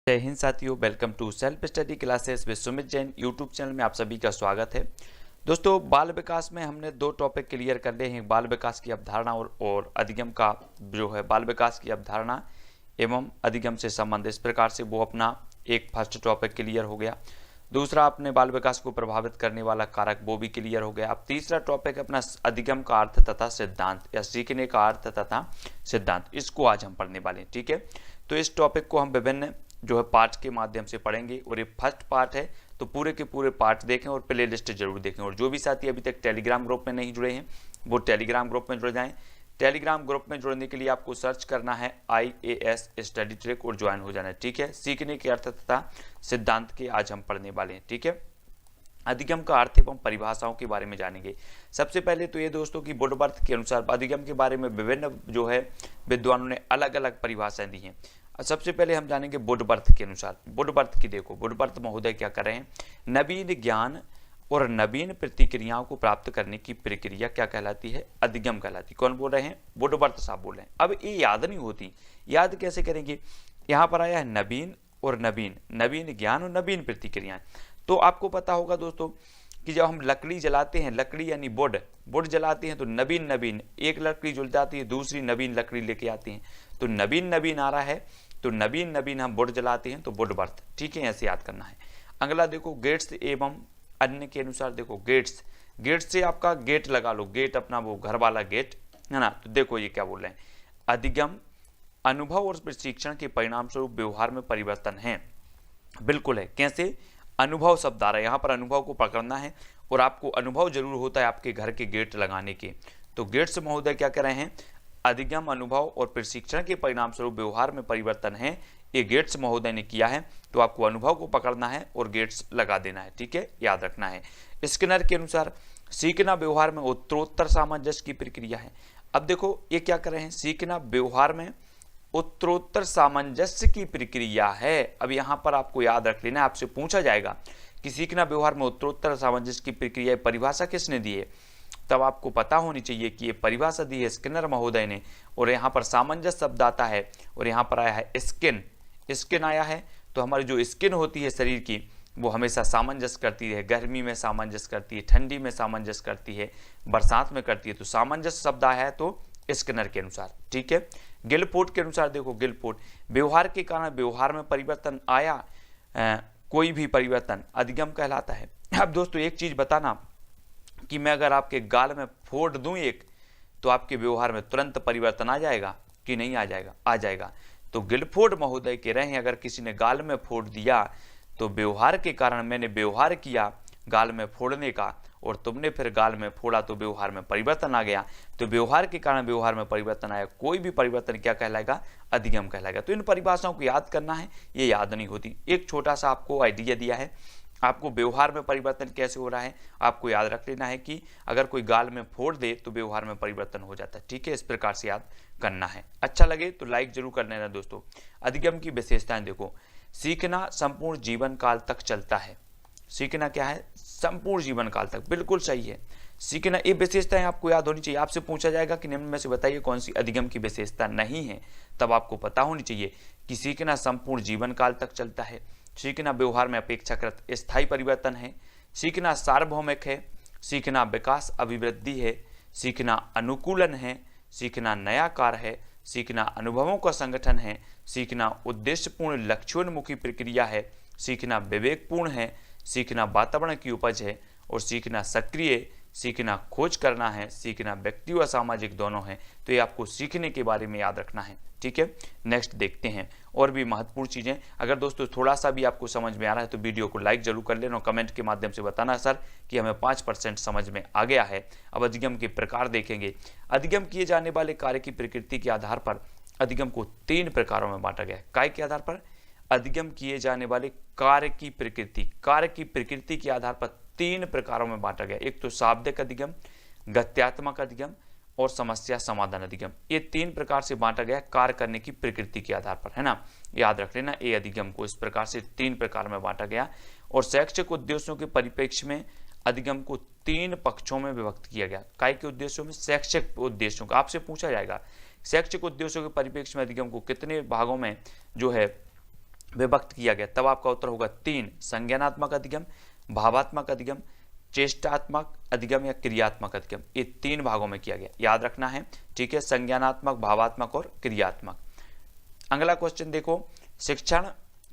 जय हिंद साथियों, welcome to self study classes with Sumit Jain YouTube channel में आप सभी का स्वागत है। दोस्तों, बाल विकास में हमने दो टॉपिक क्लियर कर लिए हैं। बाल विकास की अवधारणा और अधिगम का जो है बाल विकास की अवधारणा एवं अधिगम से संबंध, इस प्रकार से वो अपना एक फर्स्ट टॉपिक क्लियर हो गया। दूसरा अपने बाल विकास को प्रभावित करने वाला कारक, वो भी क्लियर हो गया। अब तीसरा टॉपिक अपना अधिगम का अर्थ तथा सिद्धांत या सीखने का अर्थ तथा सिद्धांत, इसको आज हम पढ़ने वाले हैं। ठीक है, तो इस टॉपिक को हम विभिन्न जो है पार्ट के माध्यम से पढ़ेंगे और ये फर्स्ट पार्ट है, तो पूरे के पूरे पार्ट देखें और प्ले लिस्ट जरूर देखें। और जो भी साथी अभी तक टेलीग्राम ग्रुप में नहीं जुड़े हैं वो टेलीग्राम ग्रुप में जुड़ जाएं। टेलीग्राम ग्रुप में जुड़ने के लिए आपको सर्च करना है IAS स्टडी ट्रैक और ज्वाइन हो जाना है। ठीक है, सीखने के अर्थ तथा सिद्धांत के आज हम पढ़ने वाले हैं। ठीक है, अधिगम का अर्थ एवं परिभाषाओं के बारे में जानेंगे। सबसे पहले तो ये दोस्तों की वुडवर्थ के अनुसार अधिगम के बारे में विभिन्न जो है विद्वानों ने अलग अलग परिभाषाएं दी हैं। सबसे पहले हम जानेंगे वुडवर्थ के अनुसार। वुडवर्थ की देखो, वुडवर्थ महोदय क्या कर रहे हैं, नवीन ज्ञान और नवीन प्रतिक्रियाओं को प्राप्त करने की प्रक्रिया क्या कहलाती है, अधिगम कहलाती है। कौन बोल रहे हैं, वुडवर्थ साहब बोल रहे हैं। अब ये याद नहीं होती, याद कैसे करेंगे, यहाँ पर आया है नवीन और नवीन, नवीन ज्ञान और नवीन प्रतिक्रियाएं। तो आपको पता होगा दोस्तों कि जब हम लकड़ी जलाते हैं, लकड़ी यानी वुड जलाते हैं, तो नवीन नवीन एक लकड़ी जल जाती है, दूसरी नवीन लकड़ी लेके आते हैं, तो नवीन नवीन आ रहा है, तो नवीन नवीन हम वुड जलाते हैं, तो वुडवर्थ। ठीक है, ऐसे याद करना है। अगला देखो, गेट्स एवं अन्य के अनुसार देखो, गेट्स से आपका गेट लगा लो, गेट अपना वो घर वाला गेट है ना। तो देखो ये क्या बोल रहे हैं, अधिगम अनुभव और प्रशिक्षण के परिणाम स्वरूप व्यवहार में परिवर्तन है। बिल्कुल है, कैसे, अनुभव शब्द आ रहा है यहाँ पर, अनुभव को पकड़ना है और आपको अनुभव जरूर होता है आपके घर के गेट लगाने के। तो गेट्स महोदय क्या कह रहे हैं, अधिगम अनुभव और प्रशिक्षण के परिणाम स्वरूप व्यवहार में परिवर्तन है, ये गेट्स महोदय ने किया है। तो आपको अनुभव को पकड़ना है और गेट्स लगा देना है। ठीक है, याद रखना है। स्किनर के अनुसार सीखना व्यवहार में उत्तरोत्तर सामंजस्य की प्रक्रिया है। अब देखो ये क्या कर रहे हैं, सीखना व्यवहार में उत्तरोत्तर सामंजस्य की प्रक्रिया है। अब यहाँ पर आपको याद रख लेना, आपसे पूछा जाएगा कि सीखना व्यवहार में उत्तरोत्तर सामंजस्य की प्रक्रिया परिभाषा किसने दी है, तब आपको पता होनी चाहिए कि ये परिभाषा दी है स्किनर महोदय ने। और यहाँ पर सामंजस्य शब्द आता है और यहाँ पर आया है स्किन आया है। तो हमारी जो स्किन होती है शरीर की, वो हमेशा सामंजस्य करती है, गर्मी में सामंजस्य करती है, ठंडी में सामंजस्य करती है, बरसात में करती है। तो सामंजस्य शब्द आया है तो स्किनर के अनुसार। ठीक है, गिलफोर्ड के अनुसार देखो, गिलफोर्ड व्यवहार के कारण व्यवहार में परिवर्तन आया, कोई भी परिवर्तन अधिगम कहलाता है। अब दोस्तों एक चीज बताना कि मैं अगर आपके गाल में फोड़ दूं एक, तो आपके व्यवहार में तुरंत परिवर्तन आ जाएगा कि नहीं आ जाएगा, आ जाएगा। तो गिलफोर्ड महोदय कह रहे हैं, अगर किसी ने गाल में फोड़ दिया तो व्यवहार के कारण, मैंने व्यवहार किया गाल में फोड़ने का और तुमने फिर गाल में फोड़ा, तो व्यवहार में परिवर्तन आ गया। तो व्यवहार के कारण व्यवहार में परिवर्तन आया, कोई भी परिवर्तन क्या कहलाएगा, अधिगम कहलाएगा। तो इन परिभाषाओं को याद करना है, ये याद नहीं होती। एक छोटा सा आपको आइडिया दिया है, आपको व्यवहार में परिवर्तन कैसे हो रहा है आपको याद रख लेना है कि अगर कोई गाल में फोड़ दे तो व्यवहार में परिवर्तन हो जाता है। ठीक है, इस प्रकार से याद करना है। अच्छा लगे तो लाइक जरूर कर लेना दोस्तों। अधिगम की विशेषताएं देखो, सीखना संपूर्ण जीवन काल तक चलता है। सीखना क्या है, संपूर्ण जीवन काल तक, बिल्कुल सही है। सीखना, ये विशेषताएं आपको याद होनी चाहिए। आपसे पूछा जाएगा कि निम्न में से बताइए कौन सी अधिगम की विशेषता नहीं है, तब आपको पता होनी चाहिए कि सीखना संपूर्ण जीवन काल तक चलता है, सीखना व्यवहार में अपेक्षाकृत स्थायी परिवर्तन है, सीखना सार्वभौमिक है, सीखना विकास अभिवृद्धि है, सीखना अनुकूलन है, सीखना नयाकार है, सीखना अनुभवों का संगठन है, सीखना उद्देश्यपूर्ण लक्ष्योन्मुखी प्रक्रिया है, सीखना विवेकपूर्ण है, सीखना वातावरण की उपज है, और सीखना सक्रिय, सीखना खोज करना है, सीखना व्यक्ति व सामाजिक दोनों है। तो ये आपको सीखने के बारे में याद रखना है। ठीक है, नेक्स्ट देखते हैं और भी महत्वपूर्ण चीजें। अगर दोस्तों थोड़ा सा भी आपको समझ में आ रहा है तो वीडियो को लाइक जरूर कर लेना और कमेंट के माध्यम से बताना सर कि हमें 5% समझ में आ गया है। अब अधिगम के प्रकार देखेंगे। अधिगम किए जाने वाले कार्य की प्रकृति के आधार पर अधिगम को 3 प्रकारों में बांटा गया है। काय के आधार पर, अधिगम किए जाने वाले कार्य की प्रकृति के आधार पर 3 प्रकारों में बांटा गया। एक तो शाब्दिक अधिगम, गत्यात्मक अधिगम और समस्या समाधान अधिगम। ये 3 प्रकार से बांटा गया कार्य करने की प्रकृति के आधार पर, है ना। याद रख लेना, ये अधिगम को इस प्रकार से 3 प्रकार में बांटा गया। और शैक्षिक उद्देश्यों के परिप्रेक्ष्य में अधिगम को 3 पक्षों में विभक्त किया गया। काय के उद्देश्यों में, शैक्षिक उद्देश्यों का आपसे पूछा जाएगा, शैक्षिक उद्देश्यों के परिप्रेक्ष्य में अधिगम को कितने भागों में जो है विभक्त किया गया, तब आपका उत्तर होगा 3, संज्ञानात्मक अधिगम, भावात्मक अधिगम, चेष्टात्मक अधिगम या क्रियात्मक अधिगम। ये 3 भागों में किया गया, याद रखना है, ठीक है, संज्ञानात्मक, भावात्मक और क्रियात्मक। अगला क्वेश्चन देखो, शिक्षण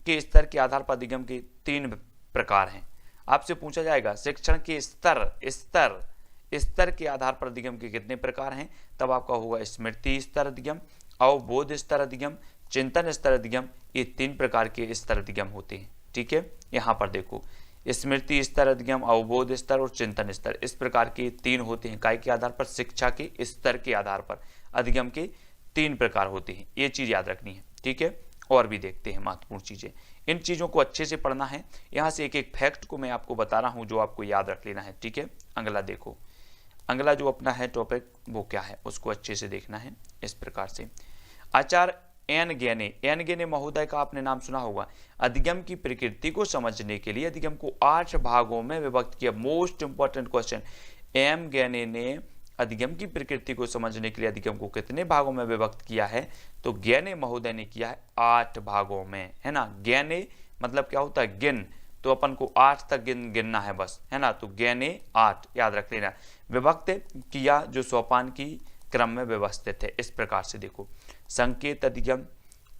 के स्तर के आधार पर अधिगम के 3 प्रकार हैं। आपसे पूछा जाएगा शिक्षण के स्तर के आधार पर अधिगम के कितने प्रकार हैं, तब आपका होगा स्मृति स्तर अधिगम, अवबोध स्तर अधिगम, चिंतन स्तर अधिगम। ये 3 प्रकार के स्तर अधिगम होते हैं, ठीक है। यहाँ पर देखो, स्मृति स्तर अधिगम, अवबोध स्तर और चिंतन स्तर, इस प्रकार के 3 होते हैं। काय के आधार पर? शिक्षा के स्तर के आधार पर अधिगम के 3 प्रकार होते हैं, ये चीज याद रखनी है, ठीक है। और भी देखते हैं महत्वपूर्ण चीजें, इन चीजों को अच्छे से पढ़ना है। यहाँ से एक एक फैक्ट को मैं आपको बता रहा हूँ जो आपको याद रख लेना है, ठीक है। अगला देखो, अगला जो अपना है टॉपिक वो क्या है, उसको अच्छे से देखना है इस प्रकार से। आचार्य एन गेने महोदय का आपने नाम सुना होगा। अधिगम की प्रकृति को समझने के लिए अधिगम को 8 भागों में विभक्त किया। मोस्ट इंपॉर्टेंट क्वेश्चन, एम गेने ने अधिगम की प्रकृति को समझने के लिए अधिगम को कितने भागों में विभक्त किया है, तो गेने महोदय ने किया है 8 भागों में, है ना। गेने मतलब क्या होता है? गिन, तो अपन को 8 तक गिनना है बस, है ना। तो गेने 8 याद रख लेना। विभक्त किया जो सोपान की क्रम में व्यवस्थित है, इस प्रकार से देखो, संकेत अधिगम,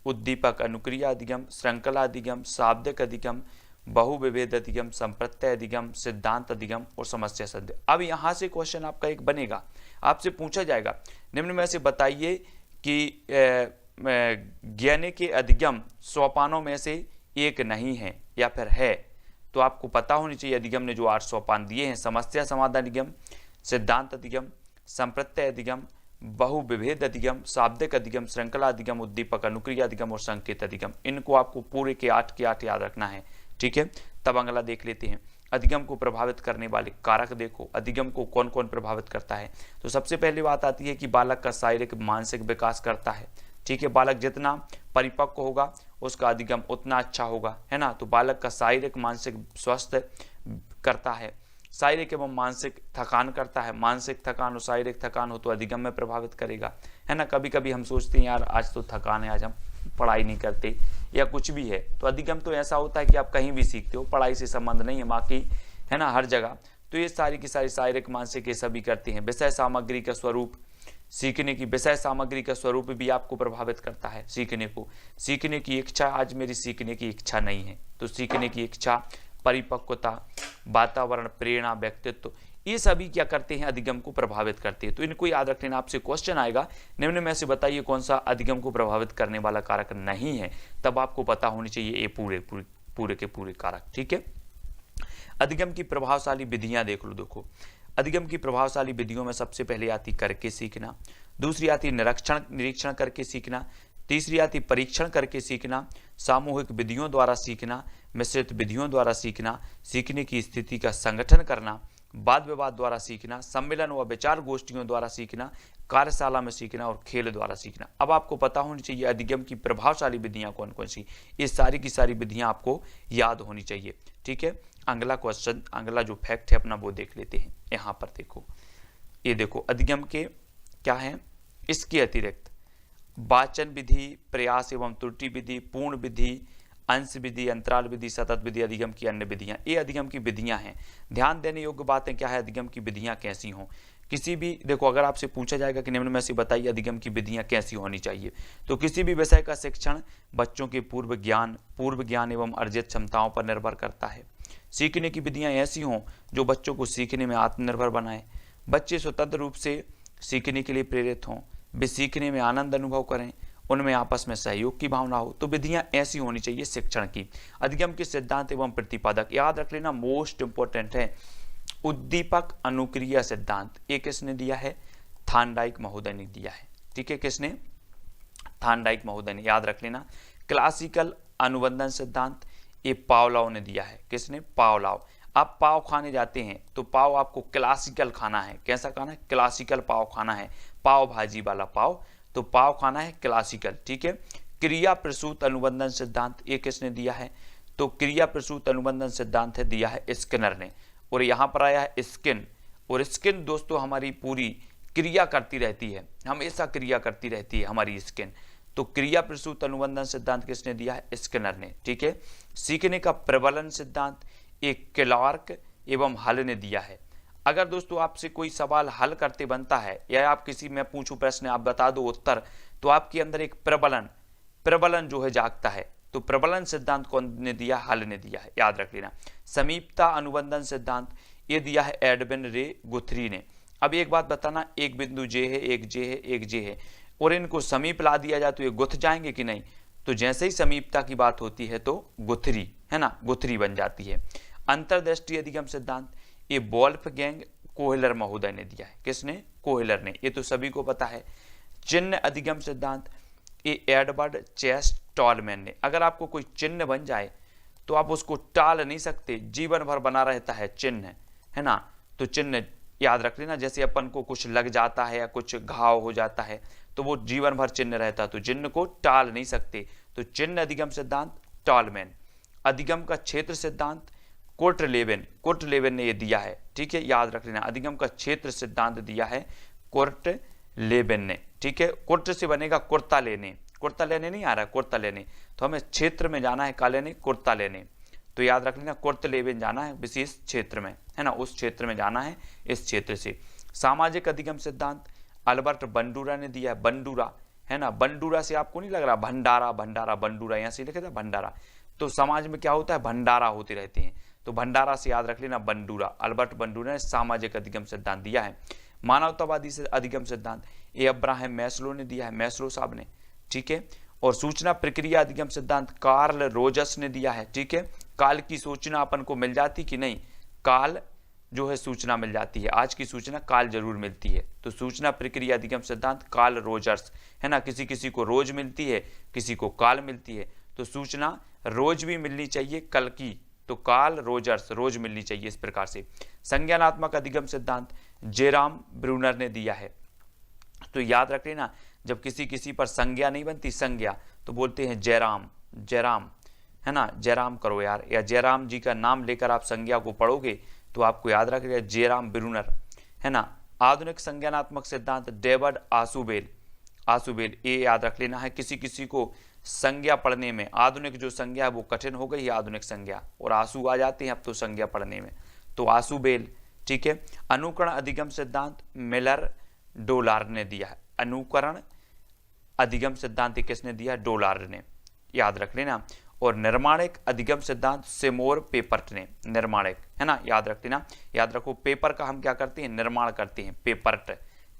उद्दीपक अनुक्रिया अधिगम, श्रृंखला अधिगम, शाब्दिक अधिगम, बहुविभेद अधिगम, संप्रत्यय अधिगम, सिद्धांत अधिगम और समस्या संधि। अब यहाँ से क्वेश्चन आपका एक बनेगा, आपसे पूछा जाएगा निम्न में से बताइए कि ज्ञाने के अधिगम सोपानों में से एक नहीं है या फिर है। तो आपको पता होनी चाहिए अधिगम ने जो 8 सोपान दिए हैं, समस्या समाधान अधिगम, सिद्धांत अधिगम, संप्रत्यय अधिगम, बहुविभेद अधिगम, शाब्दिक अधिगम, श्रृंखला अधिगम, उद्दीपक अनुक्रिया अधिगम और संकेत अधिगम। इनको आपको पूरे के 8 याद रखना है, ठीक है। तब अगला देख लेते हैं, अधिगम को प्रभावित करने वाले कारक। देखो अधिगम को कौन कौन प्रभावित करता है, तो सबसे पहली बात आती है कि बालक का शारीरिक मानसिक विकास करता है, ठीक है। बालक जितना परिपक्व होगा उसका अधिगम उतना अच्छा होगा, है ना। तो बालक का शारीरिक मानसिक स्वस्थ करता है, शारीरिक एवं मानसिक थकान करता है, मानसिक थकान और शारीरिक थकान हो तो अधिगम में प्रभावित करेगा, है ना। कभी कभी हम सोचते हैं यार आज तो थकान है, आज हम पढ़ाई नहीं करते या कुछ भी है, तो अधिगम तो ऐसा होता है कि आप कहीं भी सीखते हो, पढ़ाई से संबंध नहीं है, बाकी है ना हर जगह। तो ये सारी की सारी शारीरिक मानसिक ये सभी करते हैं। विषय सामग्री का स्वरूप, सीखने की विषय सामग्री का स्वरूप भी आपको प्रभावित करता है। सीखने की इच्छा, आज मेरी सीखने की इच्छा नहीं है, तो सीखने की इच्छा, परिपक्वता, वातावरण, प्रेरणा, व्यक्तित्व, ये सभी क्या करते हैं, अधिगम को प्रभावित करते हैं। तो इनको याद रख लेना, आपसे क्वेश्चन आएगा निम्न में से बताइए कौन सा अधिगम को प्रभावित करने वाला कारक नहीं है, तब आपको पता होनी चाहिए ये पूरे के पूरे कारक, ठीक है। अधिगम की प्रभावशाली विधियां देख लो। देखो अधिगम की प्रभावशाली विधियों में सबसे पहले आती करके सीखना, दूसरी आती निरीक्षण करके सीखना, तीसरी आती परीक्षण करके सीखना, सामूहिक विधियों द्वारा सीखना, मिश्रित विधियों द्वारा सीखना, सीखने की स्थिति का संगठन करना, वाद विवाद द्वारा सीखना, सम्मेलन व विचार गोष्ठियों द्वारा सीखना, कार्यशाला में सीखना और खेल द्वारा सीखना। अब आपको पता होनी चाहिए अधिगम की प्रभावशाली विधियां कौन कौन सी, ये सारी की सारी विधियां आपको याद होनी चाहिए, ठीक है। अगला क्वेश्चन, अगला जो फैक्ट है अपना वो देख लेते हैं। यहाँ पर देखो, ये देखो अधिगम के क्या है, इसके अतिरिक्त वाचन विधि, प्रयास एवं त्रुटि विधि, पूर्ण विधि, अंश विधि, अंतराल विधि, सतत विधि अधिगम की अन्य विधियां, ये अधिगम की विधियां हैं। ध्यान देने योग्य बातें क्या है, अधिगम की विधियां कैसी हों। किसी भी देखो अगर आपसे पूछा जाएगा कि निम्न में से बताइए अधिगम की विधियां कैसी होनी चाहिए, तो किसी भी विषय का शिक्षण बच्चों के पूर्व ज्ञान एवं अर्जित क्षमताओं पर निर्भर करता है। सीखने की विधियां ऐसी हों जो बच्चों को सीखने में आत्मनिर्भर बनाए, बच्चे स्वतंत्र रूप से सीखने के लिए प्रेरित हों, वे सीखने में आनंद अनुभव करें, उनमें आपस में सहयोग की भावना हो। तो विधियां ऐसी होनी चाहिए शिक्षण की। अधिगम के सिद्धांत एवं प्रतिपादक याद रख लेना, मोस्ट इंपॉर्टेंट है। उद्दीपक अनुक्रिया सिद्धांत, ये किसने दिया है, थार्नडाइक महोदय ने दिया है, ठीक है। किसने, थार्नडाइक महोदय ने, याद रख लेना। क्लासिकल अनुबंधन सिद्धांत, ये पावलोव ने दिया है। किसने, पावलोव। आप पाव खाने जाते हैं तो पाव आपको क्लासिकल खाना है, कैसा खाना है, क्लासिकल पाव खाना है, पाव भाजी वाला पाव, तो पाव खाना है क्लासिकल, ठीक है। क्रिया प्रसूत अनुबंधन सिद्धांत, ये किसने दिया है, तो क्रिया प्रसूत अनुबंधन सिद्धांत है दिया है स्किनर ने, और यहाँ पर आया है स्किन। और स्किन दोस्तों हमारी पूरी क्रिया करती रहती है, हमेशा क्रिया करती रहती है हमारी स्किन। तो क्रिया प्रसूत अनुबंधन सिद्धांत किसने दिया है? स्किनर ने। ठीक है। सीखने का प्रबलन सिद्धांत एक क्लार्क एवं हल ने दिया है। अगर दोस्तों आपसे कोई सवाल हल करते बनता है या आप किसी मैं पूछूं प्रश्न आप बता दो उत्तर, तो आपके अंदर एक प्रबलन जो है जागता है। तो प्रबलन सिद्धांत कौन ने दिया? हल ने दिया है, याद रख लेना। समीपता अनुबंधन सिद्धांत ये दिया है एडविन रे गुथरी ने। अब एक बात बताना, एक बिंदु जे है, एक जे है, एक जे है और इनको समीप ला दिया जाए तो ये गुथ जाएंगे कि नहीं? तो जैसे ही समीपता की बात होती है तो गुथरी, है ना, गुथरी बन जाती है। अंतर्दृष्टि अधिगम सिद्धांत ये वोल्फगैंग कोहलर महोदय ने दिया है। किसने? कोहलर ने, ये तो सभी को पता है। चिन्ह अधिगम सिद्धांत ये एडवर्ड चेस्टरमैन ने। अगर आपको कोई चिन्ह बन जाए तो आप उसको टाल नहीं सकते, जीवन भर बना रहता है चिन्ह, है ना। तो चिन्ह याद रख लेना, जैसे अपन को कुछ लग जाता है या कुछ घाव हो जाता है तो वो जीवन भर चिन्ह रहता है, तो चिन्ह को टाल नहीं सकते। तो चिन्ह अधिगम सिद्धांत टॉलमैन। अधिगम का क्षेत्र सिद्धांत कोर्टलेवेन ने ये दिया है। ठीक है, याद रख लेना, अधिगम का क्षेत्र सिद्धांत दिया है कोर्टलेवेन ने। ठीक है, कुर्त से बनेगा कुर्ता लेने, कुर्ता लेने नहीं आ रहा, कुर्ता लेने, तो हमें क्षेत्र में जाना है, का लेने, कुर्ता लेने। तो याद रख लेना, कोर्टलेवेन जाना है विशेष क्षेत्र में, है ना, उस क्षेत्र में जाना है, इस क्षेत्र से। सामाजिक अधिगम सिद्धांत अल्बर्ट बंडूरा ने दिया है। बंडूरा, है ना, बंडूरा से आपको नहीं लग रहा भंडारा, भंडारा, बंडूरा, यहाँ से लिखा था भंडारा। तो समाज में क्या होता है? भंडारा होते रहते हैं, तो भंडारा से याद रख लेना बंडूरा। अल्बर्ट बंडूरा ने सामाजिक अधिगम सिद्धांत दिया है। मानवतावादी से अधिगम सिद्धांत ये अब्राहम मैस्लो ने दिया है, मैस्लो साहब ने। ठीक है, और सूचना प्रक्रिया अधिगम सिद्धांत कार्ल रोजर्स ने दिया है। ठीक है, काल की सूचना अपन को मिल जाती कि नहीं? काल जो है सूचना मिल जाती है, आज की सूचना काल जरूर मिलती है। तो सूचना प्रक्रिया अधिगम सिद्धांत कार्ल रोजर्स, है ना, किसी किसी को रोज मिलती है, किसी को काल मिलती है। तो सूचना रोज भी मिलनी चाहिए, कल की, तो कार्ल रोजर्स, रोज मिलनी चाहिए, इस प्रकार से। संज्ञानात्मक अधिगम सिद्धांत जेराम ब्रूनर ने दिया है। तो याद रख लेना, जब किसी किसी पर संज्ञा नहीं बनती, संज्ञा, तो बोलते हैं जयराम, जयराम, है ना, जयराम करो यार, या जयराम जी का नाम लेकर आप संज्ञा को पढ़ोगे तो आपको याद रखेगा जेराम ब्रूनर, है ना। आधुनिक संज्ञानात्मक सिद्धांत डेविड आशुबेल, आशुबेल, ये याद रख लेना है। किसी किसी को संज्ञा पढ़ने में, आधुनिक जो संज्ञा है वो कठिन हो गई है, आधुनिक संज्ञा, और आंसू आ जाते हैं अब तो संज्ञा पढ़ने में, तो आशुबेल। ठीक है, अनुकरण अधिगम सिद्धांत मिलर डोलार ने दिया है। अनुकरण अधिगम सिद्धांत किसने दिया? डोलार ने, याद रख लेना। और निर्माणिक अधिगम सिद्धांत सिमोर पेपर्ट ने, निर्माणिक, है ना, याद रख लेना। याद रखो, पेपर का हम क्या करते हैं? निर्माण करते हैं, पेपर्ट,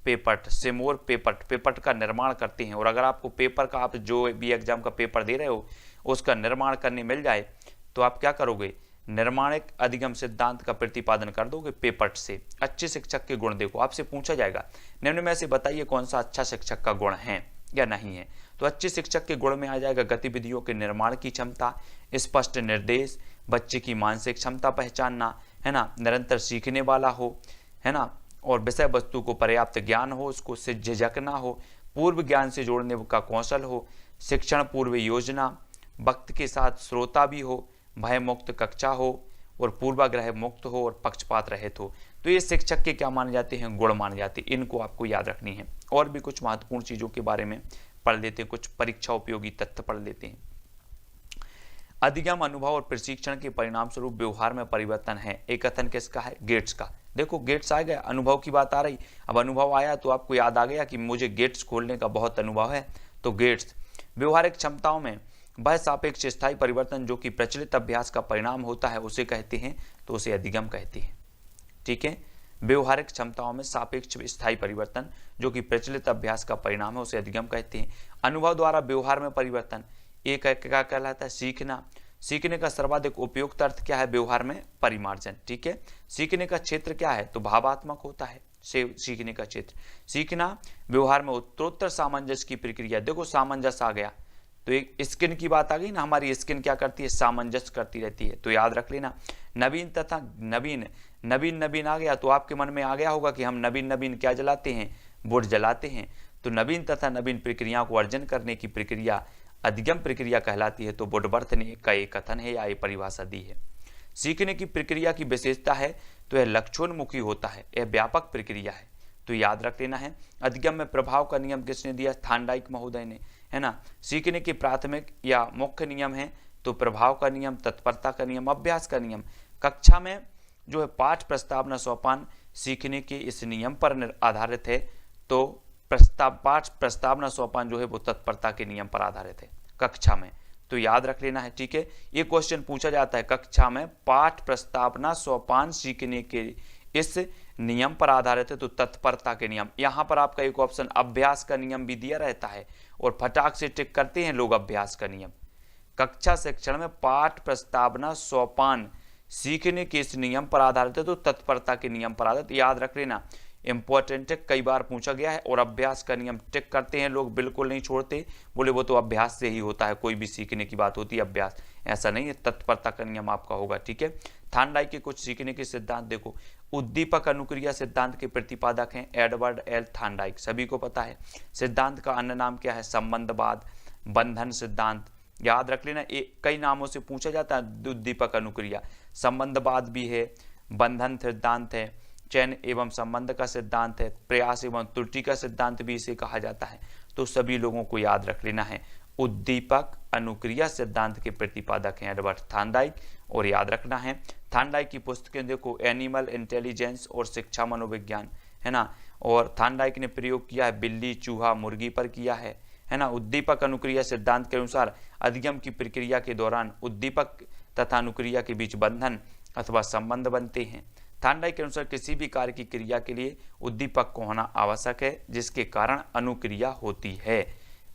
पेपर्ट, सिमोर पेपर्ट, पेपर्ट का निर्माण करते हैं। और अगर आपको पेपर का, आप जो भी एग्जाम का पेपर दे रहे हो उसका निर्माण करने मिल जाए तो आप क्या करोगे? निर्माणिक अधिगम सिद्धांत का प्रतिपादन कर दोगे पेपर्ट से। अच्छे शिक्षक के गुण देखो, आपसे पूछा जाएगा निम्न में से बताइए कौन सा अच्छा शिक्षक का गुण है या नहीं है, तो अच्छे शिक्षक के गुण में आ जाएगा गतिविधियों के निर्माण की क्षमता, स्पष्ट निर्देश, बच्चे की मानसिक क्षमता पहचानना, है ना, निरंतर सीखने वाला हो, है ना, और विषय वस्तु को पर्याप्त ज्ञान हो, उसको से झिझक ना हो, पूर्व ज्ञान से जोड़ने का कौशल हो, शिक्षण पूर्व योजना, वक्त के साथ श्रोता भी हो, भय मुक्त कक्षा हो, और पूर्वाग्रह मुक्त हो, और पक्षपात रहित हो। तो ये शिक्षक के क्या माने जाते हैं? गुण माने जाते हैं। इनको आपको याद रखनी है। और भी कुछ महत्वपूर्ण चीजों के बारे में पढ़ लेते हैं, कुछ परीक्षा उपयोगी तथ्य पढ़ लेते हैं। अधिगम, अनुभव और प्रशिक्षण के परिणाम स्वरूप व्यवहार में परिवर्तन है, एक कथन किसका है? गेट्स का। देखो गेट्स आ गया, अनुभव की बात आ रही, अब अनुभव आया तो आपको याद आ गया कि मुझे गेट्स खोलने का बहुत अनुभव है, तो गेट्स। व्यवहारिक क्षमताओं में वह सापेक्ष स्थायी परिवर्तन जो कि प्रचलित अभ्यास का परिणाम होता है उसे कहते हैं, तो उसे अधिगम कहते हैं। ठीक है, व्यवहारिक क्षमताओं में सापेक्ष स्थायी परिवर्तन जो कि प्रचलित अभ्यास का परिणाम है उसे अधिगम कहते हैं। अनुभव द्वारा व्यवहार में परिवर्तन एक क्या कहलाता है? सीखना। सीखने का सर्वाधिक उपयुक्त अर्थ क्या है? व्यवहार में परिमार्जन। ठीक है, सीखने का क्षेत्र क्या है? तो भावात्मक होता है सीखने का क्षेत्र। सीखना व्यवहार में उत्तरोत्तर सामंजस्य की प्रक्रिया। देखो सामंजस्य आ गया तो एक स्किन की बात आ गई ना, हमारी स्किन क्या करती है? सामंजस्य करती रहती है, तो याद रख लेना। नवीन तथा नवीन, नवीन नवीन आ गया तो आपके मन में आ गया होगा कि हम नवीन नवीन क्या जलाते हैं? वुड जलाते हैं। तो नवीन तथा नवीन प्रक्रियाओं को अर्जन करने की प्रक्रिया अधिगम प्रक्रिया कहलाती है। तो वुडवर्थ ने का एक कथन है या ये परिभाषा दी है। सीखने की प्रक्रिया की विशेषता है तो यह लक्ष्योन्मुखी होता है, यह व्यापक प्रक्रिया है, तो याद रख लेना है। अधिगम में प्रभाव का नियम किसने दिया? थार्नडाइक महोदय ने, है ना। सीखने के प्राथमिक या मुख्य नियम है तो प्रभाव का नियम, तत्परता का नियम, अभ्यास का नियम। कक्षा में जो है पाठ प्रस्तावना सोपान सीखने के इस नियम पर आधारित है, तो पाठ प्रस्तावना सोपान जो है वो तत्परता के नियम पर आधारित है कक्षा में, तो याद रख लेना है, ठीक है। ये क्वेश्चन पूछा जाता है कक्षा में पाठ प्रस्तावना सोपान सीखने के इस नियम पर आधारित है तो तत्परता के नियम। यहाँ पर आपका एक ऑप्शन अभ्यास का नियम भी दिया रहता है और फटाक से टिक करते हैं लोग अभ्यास का नियम। कक्षा शिक्षण में पाठ प्रस्तावना सोपान सीखने के इस नियम पर आधारित है तो तत्परता के नियम पर आधारित, याद रख लेना, इंपॉर्टेंट है, कई बार पूछा गया है। और अभ्यास का नियम टिक करते हैं लोग, बिल्कुल नहीं छोड़ते, बोले वो तो अभ्यास से ही होता है, कोई भी सीखने की बात होती है अभ्यास, ऐसा नहीं है, तत्परता का नियम आपका होगा, ठीक है। थार्नडाइक के कुछ सीखने के सिद्धांत देखो, उद्दीपक अनुक्रिया सिद्धांत के प्रतिपादक हैं एडवर्ड एल थार्नडाइक, सभी को पता है। सिद्धांत का अन्य नाम क्या है, संबंधवाद, बंधन सिद्धांत, याद रख लेना, कई नामों से पूछा जाता है उद्दीपक अनुक्रिया, संबंधवाद भी है, बंधन सिद्धांत है, चयन एवं संबंध का सिद्धांत है, प्रयास एवं त्रुटि का सिद्धांत भी इसे कहा जाता है। तो सभी लोगों को याद रख लेना है, उद्दीपक अनुक्रिया सिद्धांत के प्रतिपादक हैं एडवर्ड थार्नडाइक। और याद रखना है थार्नडाइक की पुस्तकें देखो, एनिमल इंटेलिजेंस और शिक्षा मनोविज्ञान, है ना। और थार्नडाइक ने प्रयोग किया है बिल्ली, चूहा, मुर्गी पर किया है ना। उद्दीपक अनुक्रिया सिद्धांत के अनुसार अधिगम की प्रक्रिया के दौरान उद्दीपक तथा अनुक्रिया के बीच बंधन अथवा संबंध बनते हैं। थार्नडाइक के अनुसार किसी भी कार्य की क्रिया के लिए उद्दीपक को होना आवश्यक है, जिसके कारण अनुक्रिया होती है,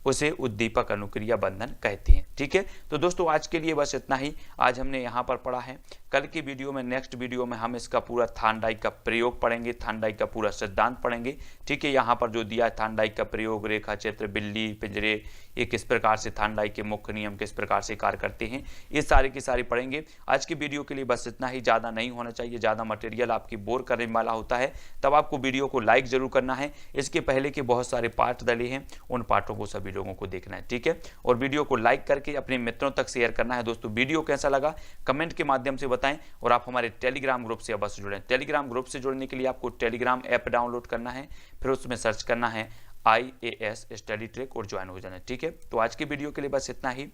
उसे उद्दीपक अनुक्रिया बंधन कहते हैं, ठीक है। तो दोस्तों आज के लिए बस इतना ही, आज हमने यहाँ पर पढ़ा है। कल की वीडियो में, नेक्स्ट वीडियो में हम इसका पूरा थार्नडाइक का प्रयोग पढ़ेंगे, थार्नडाइक का पूरा सिद्धांत पढ़ेंगे, ठीक है। यहाँ पर जो दिया है थार्नडाइक का प्रयोग, रेखा चित्र, बिल्ली, पिंजरे, ये किस प्रकार से थार्नडाइक के मुख्य नियम किस प्रकार से कार्य करते हैं, ये सारी की सारी पढ़ेंगे। आज की वीडियो के लिए बस इतना ही, ज़्यादा नहीं होना चाहिए, ज़्यादा मटेरियल आपकी बोर करने वाला होता है, तब आपको वीडियो को लाइक जरूर करना है। इसके पहले के बहुत सारे पार्ट डले हैं, उन पार्टों को सभी लोगों को देखना है, ठीक है। और वीडियो को लाइक करके अपने मित्रों तक शेयर करना है। दोस्तों वीडियो कैसा लगा कमेंट के माध्यम से बताएं, और आप हमारे टेलीग्राम ग्रुप से अवश्य जुड़ें। टेलीग्राम ग्रुप से जुड़ने के लिए आपको टेलीग्राम ऐप डाउनलोड करना है, फिर उसमें सर्च करना है IAS स्टडी ट्रैक और ज्वाइन हो जाना है, ठीक है। तो आज की वीडियो के लिए बस इतना ही,